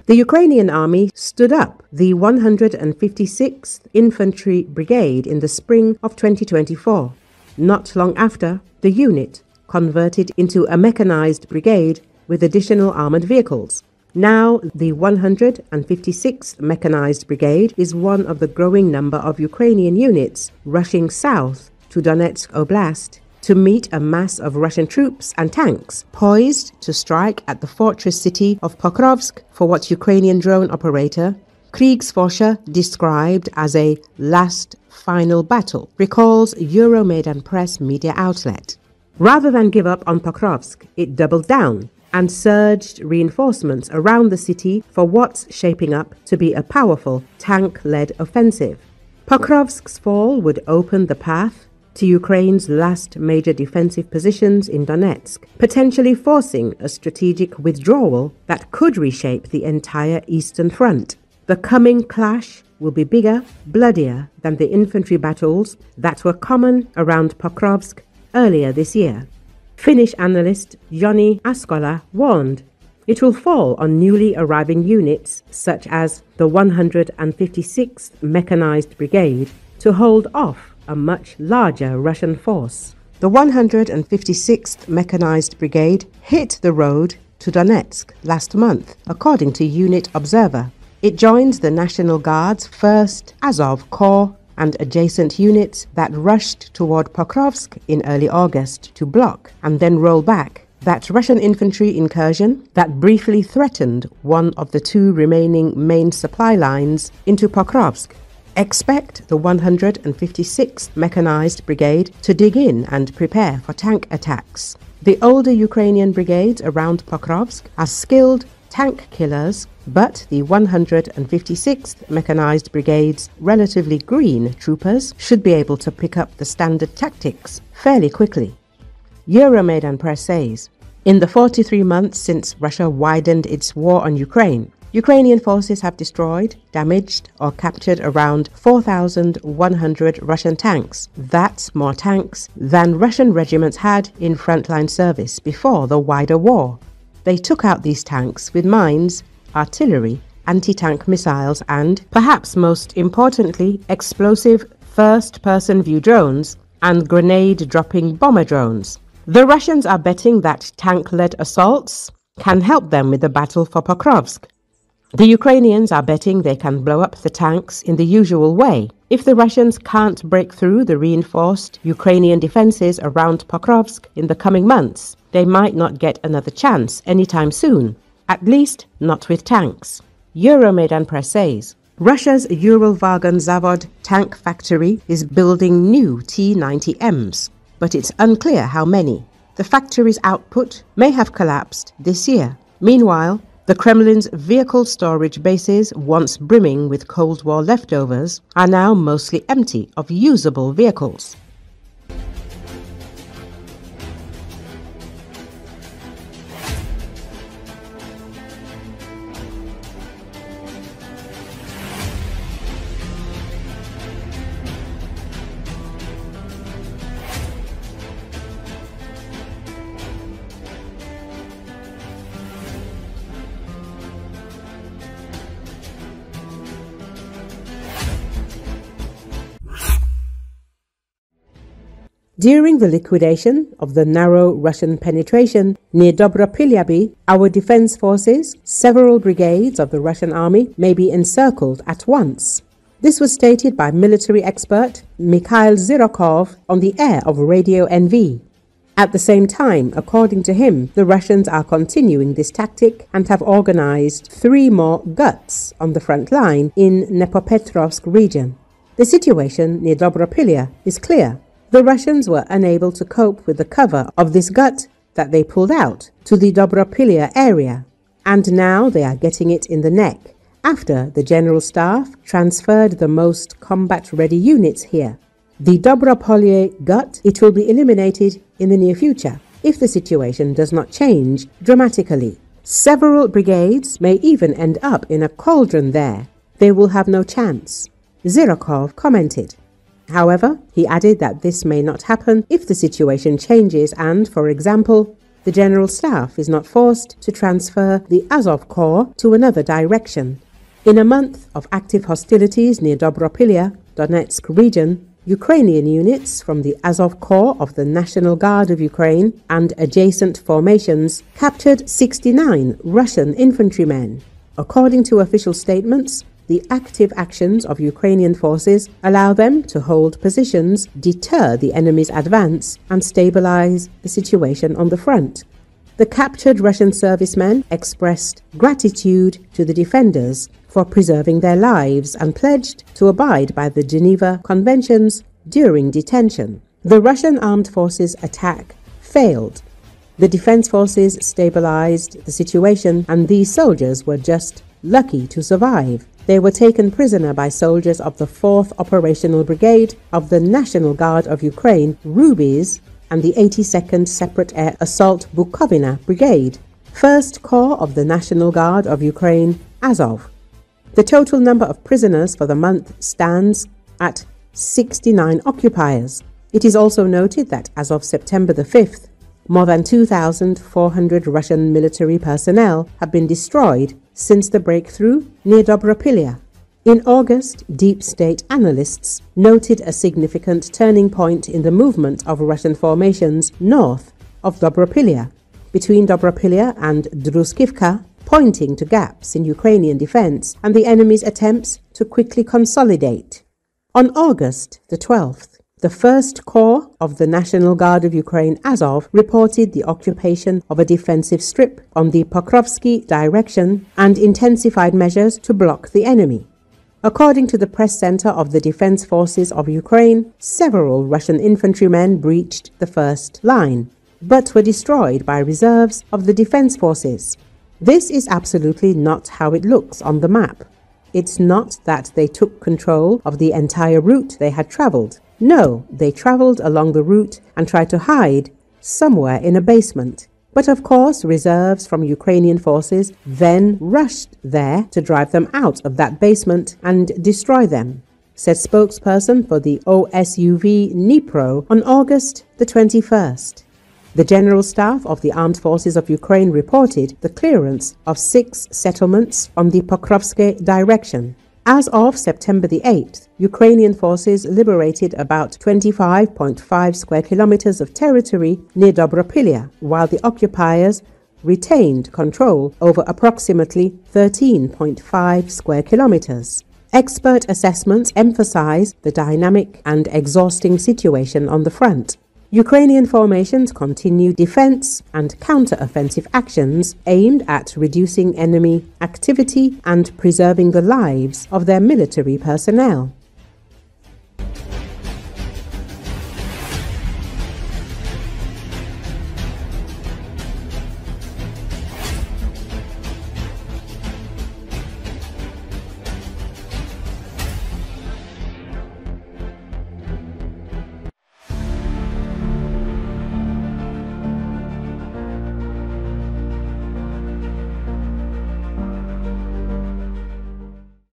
The Ukrainian army stood up the 156th Infantry Brigade in the spring of 2024. Not long after, the unit converted into a mechanized brigade with additional armored vehicles. Now, the 156th Mechanized Brigade is one of the growing number of Ukrainian units rushing south to Donetsk Oblast to meet a mass of Russian troops and tanks poised to strike at the fortress city of Pokrovsk for what Ukrainian drone operator Kriegsforscher described as a last final battle, recalls Euromaidan Press media outlet. Rather than give up on Pokrovsk, it doubled down and surged reinforcements around the city for what's shaping up to be a powerful tank-led offensive. Pokrovsk's fall would open the path to Ukraine's last major defensive positions in Donetsk, potentially forcing a strategic withdrawal that could reshape the entire eastern front. The coming clash will be bigger, bloodier than the infantry battles that were common around Pokrovsk earlier this year. Finnish analyst Joni Askola warned it will fall on newly arriving units such as the 156th Mechanized Brigade to hold off a much larger Russian force. The 156th Mechanized Brigade hit the road to Donetsk last month, according to Unit Observer. It joins the National Guard's 1st Azov Corps and adjacent units that rushed toward Pokrovsk in early August to block and then roll back that Russian infantry incursion that briefly threatened one of the two remaining main supply lines into Pokrovsk. Expect the 156th Mechanized Brigade to dig in and prepare for tank attacks. The older Ukrainian brigades around Pokrovsk are skilled tank killers, but the 156th Mechanized Brigade's relatively green troopers should be able to pick up the standard tactics fairly quickly. Euromaidan Press says, in the 43 months since Russia widened its war on Ukraine, Ukrainian forces have destroyed, damaged, or captured around 4,100 Russian tanks. That's more tanks than Russian regiments had in frontline service before the wider war. They took out these tanks with mines, artillery, anti-tank missiles, and, perhaps most importantly, explosive first-person view drones and grenade-dropping bomber drones. The Russians are betting that tank-led assaults can help them with the battle for Pokrovsk. The Ukrainians are betting they can blow up the tanks in the usual way. If the Russians can't break through the reinforced Ukrainian defenses around Pokrovsk in the coming months, they might not get another chance anytime soon, at least not with tanks. Euromaidan Press says, Russia's Uralvagon Zavod tank factory is building new T-90Ms, but it's unclear how many. The factory's output may have collapsed this year. Meanwhile, the Kremlin's vehicle storage bases, once brimming with Cold War leftovers, are now mostly empty of usable vehicles. During the liquidation of the narrow Russian penetration near Dobropilyaby, our defense forces, several brigades of the Russian army, may be encircled at once. This was stated by military expert Mikhail Zhirokov on the air of Radio NV. At the same time, according to him, the Russians are continuing this tactic and have organized 3 more guts on the front line in Dnepropetrovsk region. The situation near Dobropilya is clear. The Russians were unable to cope with the cover of this gut that they pulled out to the Dobropilya area, and now they are getting it in the neck after the General Staff transferred the most combat-ready units here. The Dobropolye gut, it will be eliminated in the near future if the situation does not change dramatically. Several brigades may even end up in a cauldron there. They will have no chance, Zhirokov commented. However, he added that this may not happen if the situation changes and, for example, the General Staff is not forced to transfer the Azov Corps to another direction. In a month of active hostilities near Dobropilya, Donetsk region, Ukrainian units from the Azov Corps of the National Guard of Ukraine and adjacent formations captured 69 Russian infantrymen. According to official statements, the active actions of Ukrainian forces allow them to hold positions, deter the enemy's advance, and stabilize the situation on the front. The captured Russian servicemen expressed gratitude to the defenders for preserving their lives and pledged to abide by the Geneva Conventions during detention. The Russian armed forces attack failed. The defense forces stabilized the situation, and these soldiers were just lucky to survive. They were taken prisoner by soldiers of the 4th Operational Brigade of the National Guard of Ukraine, Rubies, and the 82nd Separate Air Assault Bukovina Brigade, 1st Corps of the National Guard of Ukraine, Azov. The total number of prisoners for the month stands at 69 occupiers. It is also noted that as of September the 5th, more than 2,400 Russian military personnel have been destroyed since the breakthrough near Dobropilya. In August, deep state analysts noted a significant turning point in the movement of Russian formations north of Dobropilya, between Dobropilya and Druskivka, pointing to gaps in Ukrainian defense and the enemy's attempts to quickly consolidate. On August the 12th, the 1st Corps of the National Guard of Ukraine, Azov, reported the occupation of a defensive strip on the Pokrovsk direction and intensified measures to block the enemy. According to the press center of the Defense Forces of Ukraine, several Russian infantrymen breached the first line, but were destroyed by reserves of the defense forces. This is absolutely not how it looks on the map. It's not that they took control of the entire route they had traveled. No, they traveled along the route and tried to hide somewhere in a basement. But of course, reserves from Ukrainian forces then rushed there to drive them out of that basement and destroy them, said spokesperson for the OSUV Dnipro on August the 21st. The General Staff of the Armed Forces of Ukraine reported the clearance of 6 settlements on the Pokrovsk direction. As of September the 8th, Ukrainian forces liberated about 25.5 square kilometers of territory near Dobropilya, while the occupiers retained control over approximately 13.5 square kilometers. Expert assessments emphasize the dynamic and exhausting situation on the front. Ukrainian formations continue defense and counter-offensive actions aimed at reducing enemy activity and preserving the lives of their military personnel.